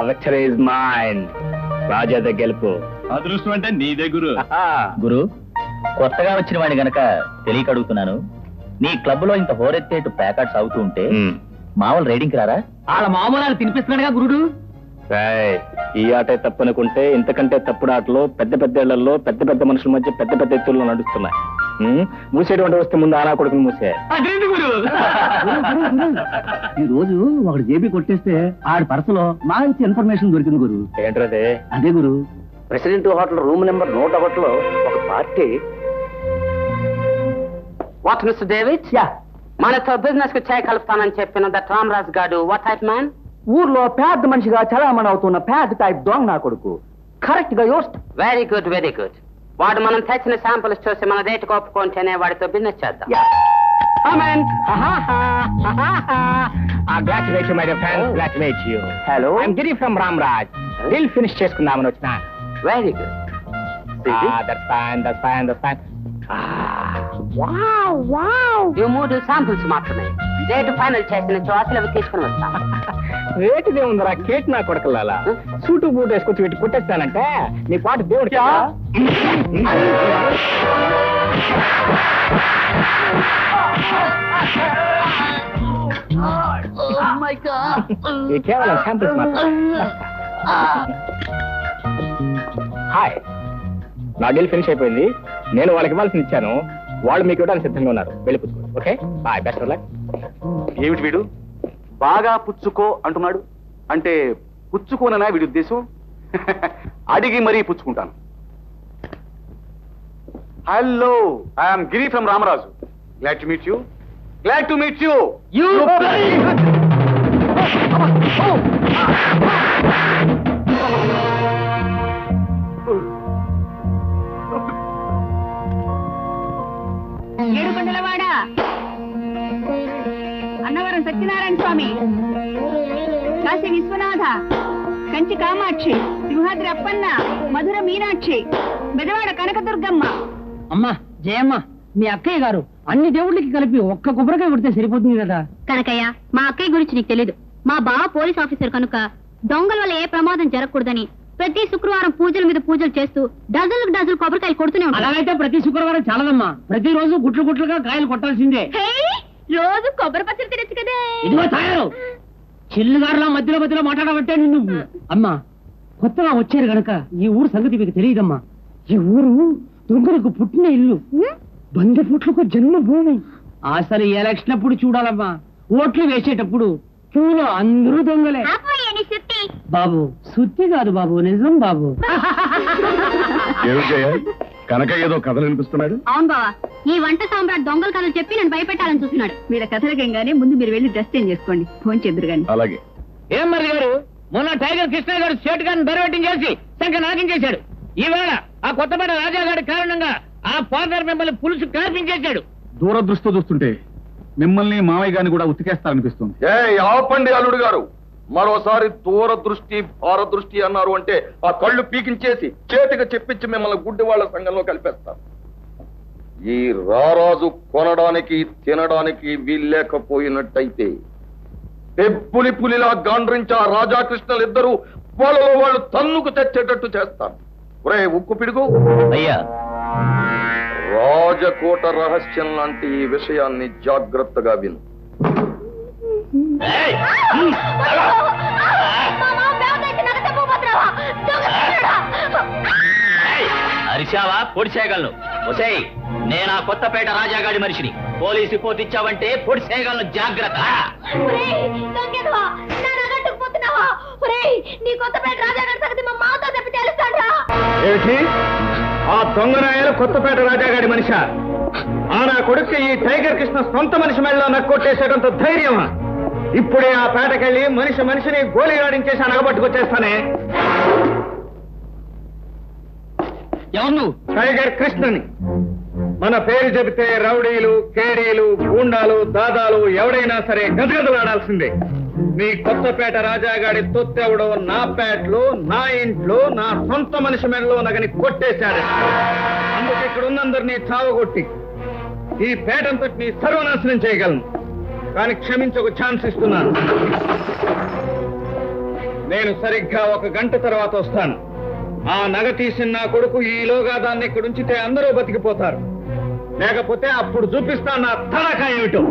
Victory is mine. రాజా గెలుపు. అదృష్టం అంటే నీదే గురు. గురు, కొత్తగా వచ్చిన వాడిని గనక తెలియక అడుగుతున్నాను, నీ క్లబ్ లో ఇంత హోరెత్తేటు ప్యాకెట్స్ అవుతూ ఉంటే మామూలు రైడింగ్ రారా? వాళ్ళ మామూలు తినిపిస్తున్నాడుగా గురుడు. ఈ ఆటే తప్పనుకుంటే ఇంతకంటే తప్పుడు ఆటలో పెద్ద పెద్ద ఇళ్లలో పెద్ద పెద్ద మనుషుల మధ్య పెద్ద పెద్ద ఎత్తుల్లో నడుస్తున్నాయి. మూసేటువంటి వస్తే ముందు అలా కొడుకుని మూసే. ఈ రోజు ఒకటి జేబీ కొట్టేస్తే ఆడి పర్సలో మంచి ఇన్ఫర్మేషన్ దొరికింది గురు. ఏంటదే? అదే గురు, ప్రెసిడెంట్ హోటల్ రూమ్ నెంబర్ 101లో ఒక పార్టీ. What mister David? మనతో బిజినెస్ కు చేయగలుగుతానని చెప్పిన దట్ రామరాజ్ గాడు వాట్ టైప్ మ్యాన్? ఊర్లో పెద్ద మనిషిగా చలామణి అవుతున్న పెద్ద టైప్ దొంగ నా కొడుకు. కరెక్ట్ గా Yoast. Very good very good. వాడు మనం తెచ్చిన శాంపుల్స్ చూసి మన రేటుకు ఒప్పుకుంటేనే వాడితో బిజినెస్ చేద్దాం. Congratulations, my dear friends. Congratulate you. Hello. I'm Giri from Ramraj. Deal finish చేసుకుందామని వచ్చినా. Very good. That's fine. Wow. ఈ 3 శాంపుల్స్ మాత్రమే. రేటు ఫైనల్ చేసిన అసలు అవి తీసుకుని వస్తాం. రేటుదే ఉందిరా కేట్ నా కొడకల్లా. సూటు బూట్ వేసుకొచ్చి పెట్టి కొట్టేస్తానంటే నీ పాట దేవుడికి. కేవలం శాంపిల్స్ మాత్రం. హాయ్, నా డీల్ ఫినిష్ అయిపోయింది. నేను వాళ్ళకి ఇవ్వాల్సింది ఇచ్చాను. వాళ్ళు మీకు ఇవ్వడానికి సిద్ధంగా ఉన్నారు. వెళ్ళి పుచ్చుకోండి. Okay bye. Best of luck. ఏమిటి వీడు బాగా పుచ్చుకో అంటున్నాడు? అంటే పుచ్చుకోననా వీడి ఉద్దేశం? అడిగి మరీ పుచ్చుకుంటాను. Hello, I'm Giri from Ramaraju. Glad to meet you. Glad to meet you. ఏడుకొండలవాడ, అన్నవరం సత్యనారాయణ స్వామి, కాశీ విశ్వనాథ, కంచి కామాక్షి, సింహాద్రి అప్పన్న, మధుర మీనాక్షి, బెజవాడ కనకదుర్గమ్మ. అమ్మా జయమ్మ, మీ అక్కయ్య గారు అన్ని దేవుళ్ళకి కలిపి ఒక్క కొబ్బరికాయ కొడితే సరిపోతుంది కదా. కనకయ్య, మా అక్కయ్య గురించి నీకు తెలీదు. మా బావ పోలీస్ ఆఫీసర్ కనుక దొంగల వల్ల ఏ ప్రమాదం జరగకూడదని ప్రతి శుక్రవారం పూజల మీద పూజలు చేస్తూ డజన్లు కొబ్బరికాయలు కొడుతూనే ఉంటాడు. అలాగైతే ప్రతి శుక్రవారం చాలదమ్మా, ప్రతిరోజు గుట్లుగా కాయలు కొట్టాల్సిందే. రోజు కొబ్బరి పచ్చడి తినచ్చు కదే. ఇదిగో తయారు చిల్లుగారులా మధ్యలో మాట్లాడబట్టే నిన్ను. అమ్మా, కొత్తగా వచ్చారు గనక ఈ ఊరు సంగతి మీకు తెలియదమ్మా. ఈ ఊరు దొంగలకు పుట్టిన ఇల్లు, బందెపుట్లకు జన్మభూమి. అసలు ఎలక్షన్ అప్పుడు చూడాలమ్మా, ఓట్లు వేసేటప్పుడు పూలు అందరూ దొంగలే. బాబు సుత్తి కాదు బాబు, నిజం బాబు. కనుక ఏదో కథలు వినిపిస్తున్నాడు. అవును బావా, ఈ వంట సామ్రాట్ దొంగల కథలు చెప్పి నన్ను భయపెట్టాలని చూస్తున్నాడు. మీరు కథలకంగానే ముందు మీరు వెళ్ళి డ్రెస్ చేంజ్ చేసుకోండి, ఫోన్ చేద్దరు గాని. అలాగే. ఏం మరి గారు, మొన్న టైగర్ కృష్ణ గారు స్టేట్ గారిని బెరవెట్టింగ్ చేసి శంక నాకించేశాడు. ఈవేళ ఆ కొత్తపేట రాజాగారి కారణంగా ఆ ఫాదర్ మిమ్మల్ని పులుసు కార్పించేశాడు. దూరదృష్టితో చూస్తుంటే మిమ్మల్ని మావయ్య గారిని కూడా ఉతికేస్తారనిపిస్తుంది. ఆపండి అల్లుడు గారు, మరోసారి దూరదృష్టి భారదృష్టి అన్నారు అంటే ఆ కళ్ళు పీకించేసి చేతిగా చెప్పించి మిమ్మల్ని గుడ్డి వాళ్ళ సంఘంలో కలిపేస్తారు. ఈ రారాజు కొనడానికి తినడానికి వీల్లేకపోయినట్టయితే పెప్పులి పులిలా గాండ్రించి ఆ రాజాకృష్ణలు ఇద్దరు వాళ్ళలో వాళ్ళు తన్నుకు తెచ్చేటట్టు చేస్తారు. ఒరే ఉక్కు పిడుగు అయ్యా, రాజకోట రహస్యం లాంటి ఈ విషయాన్ని జాగ్రత్తగా విను. అరిశావా పొడి చేయగలను. ఒసేయ్, నేను ఆ కొత్తపేట రాజాగాడి మనిషిని. పోలీసు రిపోర్ట్ ఇచ్చావంటే పొడి చేయగలను, జాగ్రత్త. ఏమిటి ఆ దొంగనాయలు కొత్తపేట రాజాగాడి మనిషి? ఆ నా కొడుకు ఈ టైగర్ కృష్ణ సొంత మనిషి మెళ్ళలో నక్కొట్టేసేటంత ధైర్యమా? ఇప్పుడే ఆ పేటకెళ్ళి మనిషిని గోళీగాడించేసి అనగబట్టుకొచ్చేస్తానే. ఎవరు? టైగర్ కృష్ణని. మన పేరు చెబితే రౌడీలు, కేడీలు, గూండాలు, దాదాలు ఎవడైనా సరే గదగదలాడాల్సిందే. మీ కొత్తపేట రాజాగాడి తొత్తెవడో నా పేటలో, నా ఇంట్లో, నా సొంత మనిషి మెడలో నగని కొట్టేశాడు. అందుకు ఇక్కడ ఉన్నందరినీ చావగొట్టి ఈ పేటంతటిని సర్వనాశనం చేయగలను. కానీ క్షమించి ఒక ఛాన్స్ ఇస్తున్నాను. నేను సరిగ్గా 1 గంట తర్వాత వస్తాను. ఆ నగ తీసిన నా కొడుకు ఈలోగా దాన్ని ఇక్కడ ఉంచితే అందరూ బతికిపోతారు. లేకపోతే అప్పుడు చూపిస్తాను నా తలకా ఏమిటో.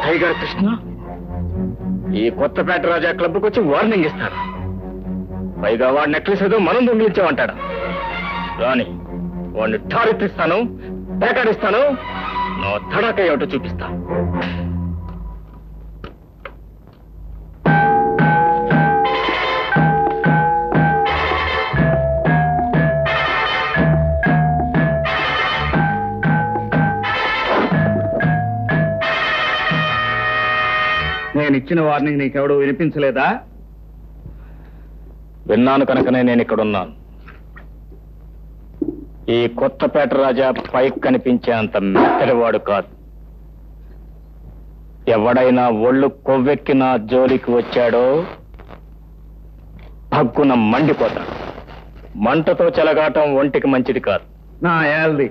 టైగర్ కృష్ణ ఈ కొత్తపేట రాజా క్లబ్కి వచ్చి వార్నింగ్ ఇస్తాడు. పైగా వాడి నెక్లెస్ ఏదో మనం దొంగిలించామంటాడు. రాని వాడిని ఠారెత్తిస్తాను, పేకాడిస్తాను, నా తడాక ఏమిటో చూపిస్తా. నేను ఇచ్చిన వార్నింగ్ నీకెవడూ వినిపించలేదా? విన్నాను కనుకనే నేను ఇక్కడున్నాను. ఈ కొత్తపేట రాజా పైకి కనిపించే అంత మెత్తడివాడు కాదు. ఎవడైనా ఒళ్ళు కొవ్వెక్కి నా జోలికి వచ్చాడో భగ్గున మండిపోతాడు. మంటతో చెలగాటం ఒంటికి మంచిది కాదు. నా ఏల్ది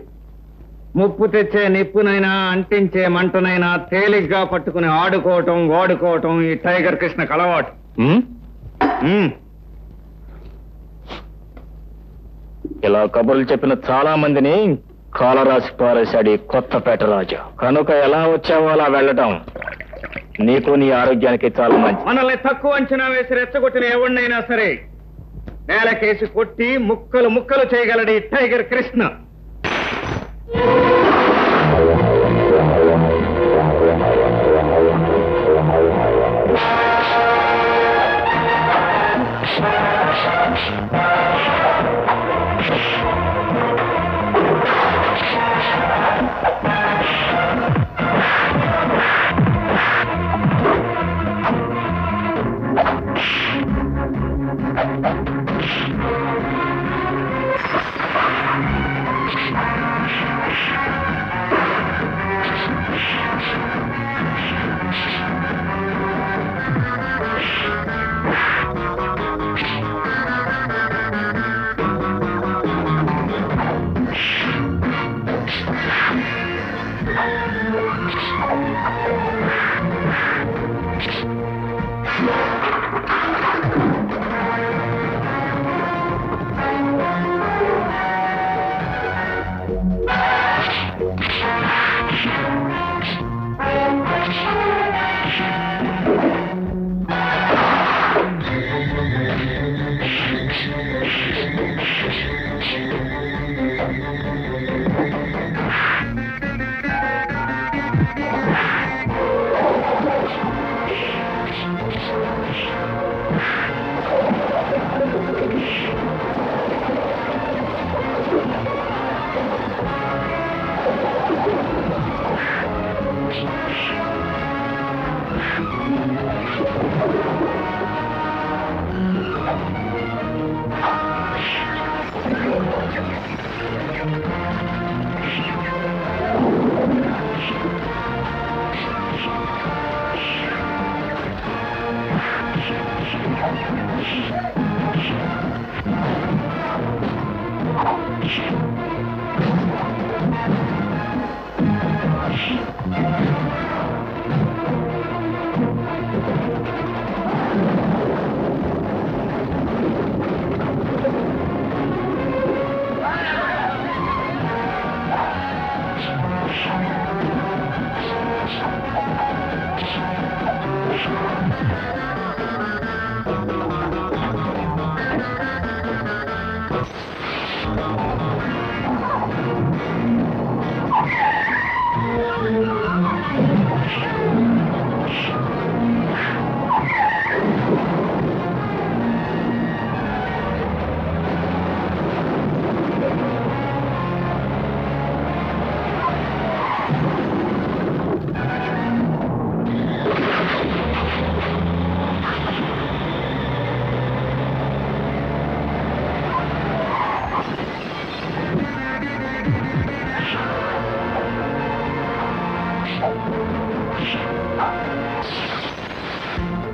ముప్పు తెచ్చే నిప్పునైనా అంటించే మంటనైనా తేలిగ్గా పట్టుకుని ఆడుకోవటం, వాడుకోవటం ఈ టైగర్ కృష్ణకు అలవాటు. ఇలా కబుర్లు చెప్పిన చాలా మందిని కాలరాసి పారేశాడు ఈ కొత్తపేట రాజా. కనుక ఎలా వచ్చావో అలా వెళ్ళటం నీకు నీ ఆరోగ్యానికి చాలా మంచి. మనల్ని తక్కువ అంచనా వేసి రెచ్చగొట్టిన ఎవరినైనా సరే నేలకేసి కొట్టి ముక్కలు ముక్కలు చేయగలడు ఈ tiger Krishna.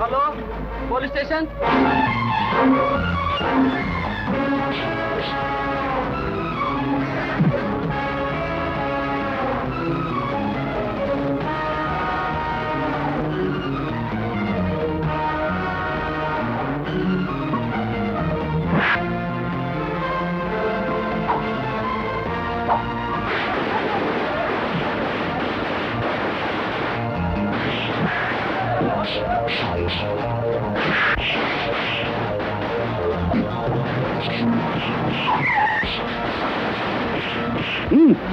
Hello police station.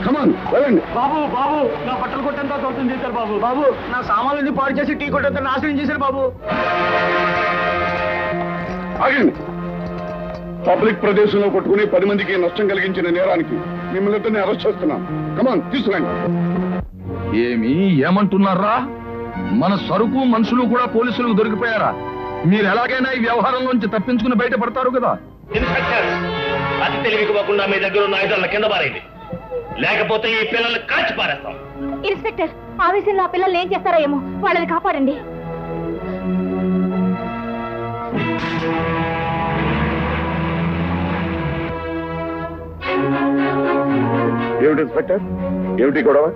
Come on వెళ్ళండి. బాబు బాబు నా బట్టలు కొట్టంతా దొరుకుతుంది చేశారు బాబు. బాబు నా సామాన్లన్నీ పాడు చేసి టీ కొట్టంతా నాశనం చేశారు బాబు. ఆగండి. పబ్లిక్ ప్రదేశంలో కొట్టుకుని 10 మందికి నష్టం కలిగించిన నేరానికి మిమ్మల్ని ఇద్దరిని అరెస్ట్ చేస్తున్నాం. కమాన్ తీసుకురండి. ఏమి ఏమంటున్నారా? మన సరుకు మనుషులు కూడా పోలీసులకు దొరికిపోయారా? మీరు ఎలాగైనా ఈ వ్యవహారంలోంచి తప్పించుకుని బయటపడతారు కదా. ఇన్స్పెక్టర్, అతి తెలివికోకుండా మీ దగ్గర ఉన్న ఆయుధాలను కింద పారేయండి, లేకపోతే ఈ పిల్లల్ని కాల్చి పారేస్తాం. ఇన్స్పెక్టర్, ఆవేశంలో ఆ పిల్లల్ని ఏం చేస్తారో ఏమో, వాళ్ళని కాపాడండి. ఏమిటి ఇన్స్పెక్టర్, ఏమిటి గొడవ?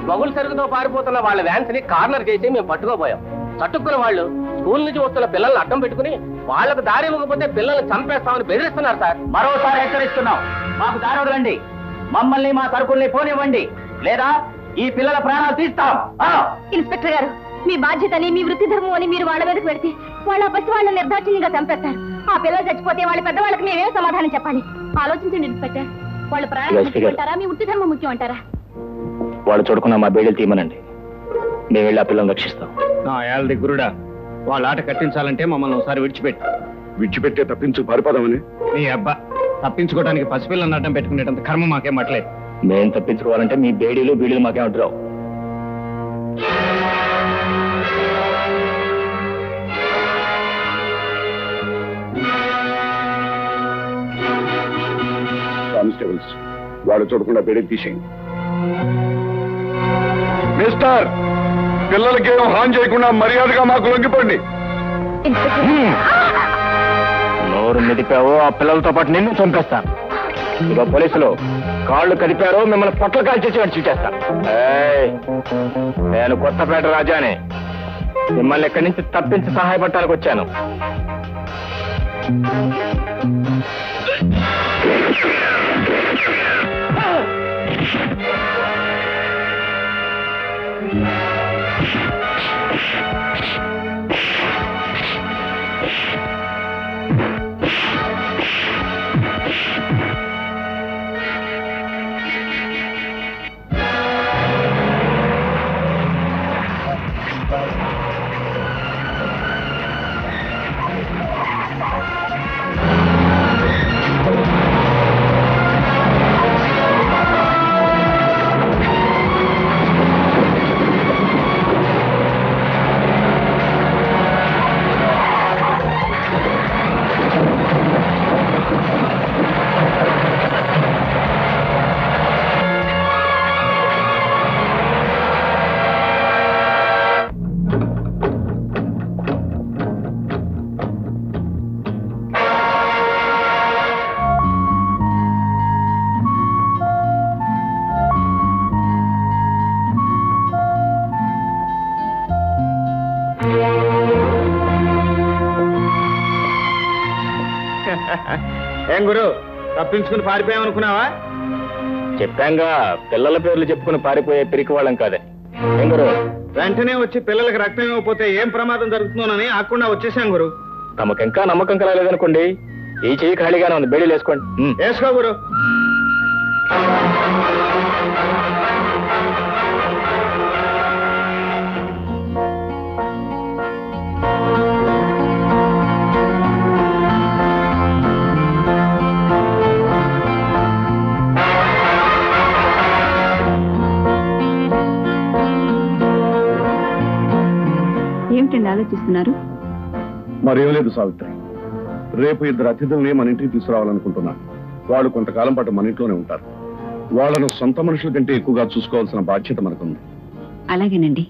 బగులు సరుకుతో పారిపోతున్న వాళ్ళ వ్యాన్స్ ని కార్నర్ చేసి మేము పట్టుకోపోయాం. చట్టుకున్న వాళ్ళు స్కూల్ నుంచి వస్తున్న పిల్లల్ని అడ్డం పెట్టుకుని వాళ్ళకు దారి ఇవ్వకపోతే పిల్లల్ని చంపేస్తామని బెదిరిస్తున్నారు సార్. మరోసారి హెచ్చరిస్తున్నాం, మాకు దారి వదలండి, మమ్మల్ని మా సరుకుల్ని పోనివ్వండి, లేదా ఈ పిల్లల ప్రాణాలు తీస్తాం. ఇన్స్పెక్టర్ గారు, మీ బాధ్యతని మీ వృత్తి ధర్మం అని మీరు వాళ్ళ మీదకి పెడితే వాళ్ళ పసి వాళ్ళని నిర్దాక్షిణ్యంగా చంపేస్తారు. ఆ పిల్లలు చచ్చిపోతే వాళ్ళ పెద్దవాళ్ళకి మేమేం సమాధానం చెప్పాలి? ఆలోచించండి ఇన్స్పెక్టర్. వాళ్ళ ప్రాణాలు ముఖ్యం అంటారా, మీ వృత్తి ధర్మం ముఖ్యం అంటారా? వాళ్ళు చూడకుండా మా బేడీలు తీయమనండి, మేము వెళ్ళి ఆ పిల్లల్ని రక్షిస్తాం. ఏళ్ళ దగ్గరుడా, వాళ్ళ ఆట కట్టించాలంటే మమ్మల్ని ఒకసారి విడిచిపెట్టే తప్పించు పారిపోదామని. నీ అబ్బా, తప్పించుకోవడానికి పసిపిల్లలను అడ్డం పెట్టుకునేటంత కర్మ మాకేం పట్టలేదు. మేం తప్పించుకోవాలంటే మీ బేడీలు బీడీలు మాకేం అంటురావు. కానిస్టేబుల్స్, వాడు చూడకుండా బేడీ తీసేయండి. మిస్టర్, పిల్లలకేం హాని చేయకుండా మర్యాదగా మాకు లొంగిపోండి. నోరు మెదిపావో ఆ పిల్లలతో పాటు నిన్ను చంపేస్తాను. ఇక పోలీసులు కాళ్ళు కదిపారో మిమ్మల్ని పొట్ల కాల్చేసి చూచేస్తాను. నేను కొత్తపేట రాజానే, మిమ్మల్ని ఇక్కడి నుంచి తప్పించి సహాయపడటానికి వచ్చాను. ఏం గురు, తప్పించుకుని పారిపోయామనుకున్నావా? చెప్పాంగా, పిల్లల పేర్లు చెప్పుకుని పారిపోయే పిరికి వాళ్ళం కాదని. ఏం గురు, వెంటనే వచ్చి పిల్లలకి రక్తం ఇవ్వకపోతే ఏం ప్రమాదం జరుగుతుందోనని ఆకుండా వచ్చేసాం గురు. తమకింకా నమ్మకం కలగలేదనుకోండి, ఈ చెయ్యి ఖాళీగానే ఉంది, బేడీలు వేసుకోండి. వేసుకో గురు. ఏమిటండి ఆలోచిస్తున్నారు? మరేం లేదు సావిత్రి, రేపు 2 అతిథుల్ని మన ఇంటికి తీసుకురావాలనుకుంటున్నాను. వాళ్ళు కొంతకాలం పాటు మన ఇంట్లోనే ఉంటారు. వాళ్ళను సొంత మనుషుల కంటే ఎక్కువగా చూసుకోవాల్సిన బాధ్యత మనకుంది. అలాగేనండి.